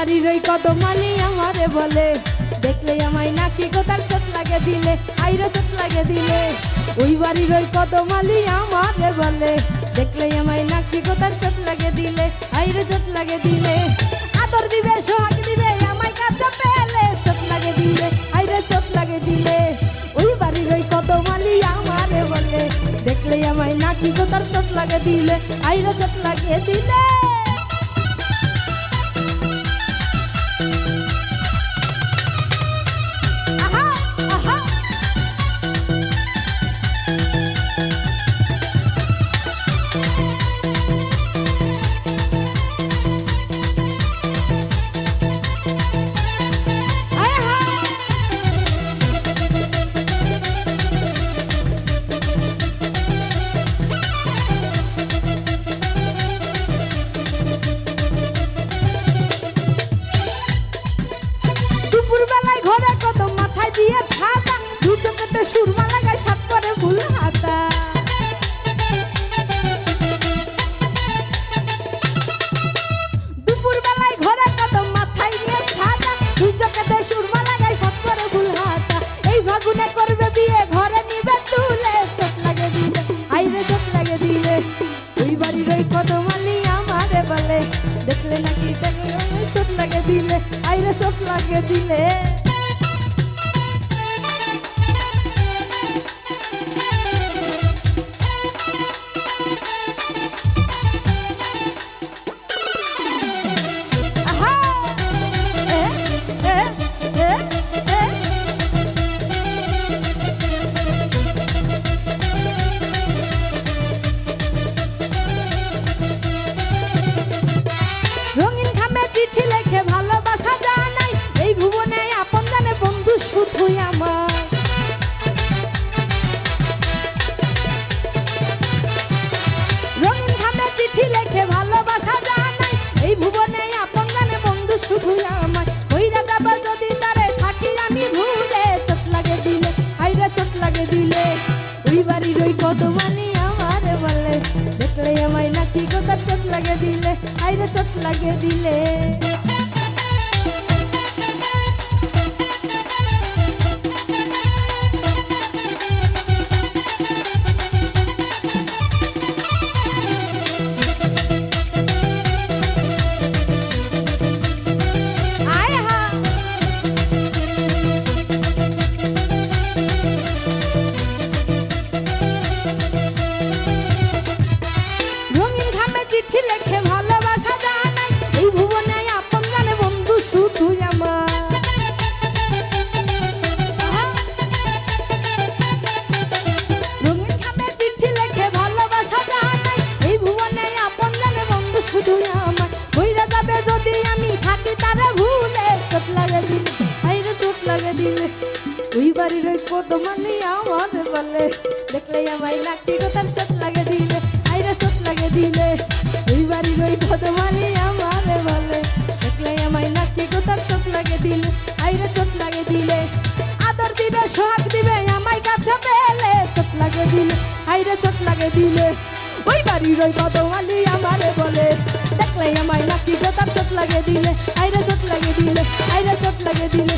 বাড়ির ওই কদমালি আমারে বলে, দেখলে আমায় নাকি কোথার চোট লাগে দিলে, আইরে চোট লাগে দিলে। ওই বাড়ির ওই কদমালি আমারে বলে, দেখলে আমায় নাকি কোথার চোট লাগে দিলে, আইরে চোট লাগে দিলে। আদর দিবে সোহাগ দিবে আমায় কাছে পেলে, চোট লাগে দিলে, আইরে চোট লাগে দিলে। ওই বাড়ির ওই কদমালি আমারে বলে, দেখলে আমায় নাকি কোথার চোট লাগে দিলে, আইরে চোট লাগে দিলে। সুরমা লাগায় সাত করে ফুল হাতা, দুপুর বেলায় ঘরে কদম মাথায় নিয়ে ছাতা, দুই চোখেতে সুরমা লাগায় সাত করে ফুল হাতা। এই ফাগুনে করবে বিয়ে ঘরে নিবে তুলে, চোট লাগে দিলে, আইরে চোট লাগে দিলে। ওই বাড়ির ওই কদমালি আমারে বলে, দেখলে নাকি চোট লাগে দিলে, আইরে চোট লাগে দিলে। রঙিন খামে চিঠি লেখে ভালোবাসা জানাই, এই ভুবনে আপন জানে বন্ধু শুধুই আমার। রঙিন খামে চিঠি লেখে ভালোবাসা জানাই, এই ভুবনে আপন জানে বন্ধু শুধুই আমার। হইরা যাব যদি তারে থাকি আমি ভুলে, চোট লাগে দিলে, আইরা চোট লাগে দিলে। ওই বাড়ির ওই কদমালি আমারে বলে, দেখলে আমায় নাকি কোথার চোট লাগে দিলে, আইরে চোট লাগে দিলে। চিঠি লেখে ভালোবাসা জানাই, এই ভুবনে আপন জানে বন্ধু শুধুই আমার। রঙিন খামে চিঠি লেখে ভালোবাসা জানাই, এই ভুবনে আপন জানে বন্ধু শুধুই আমার। হইরা যাবে যদি আমি থাকি তারে ভুলে, চোট লাগে দিলে, আইরে চোট লাগে দিলে। ওই বাড়ির ওই কদমালি আমারে বলে, দেখলে আমায় নাকি কোথার চোট লাগে দিলে, আইরে চোট লাগে দিলে। ওই বাড়ির ওই কদমালি আমারে বলে, দেখলে আমায় নাকি কোথার চোট লাগে দিলে, আইরে চোট লাগে দিলে। আদর দিবে সোহাগ দিবে আমায় কাছে পেলে, চোট লাগে দিলে, আইরে চোট লাগে দিলে। ওই বাড়ির ওই কদমালি আমারে বলে, দেখলে আমায় নাকি কোথার চোট লাগে দিলে, আইরে চোট লাগে দিলে, আইরে চোট লাগে দিলে।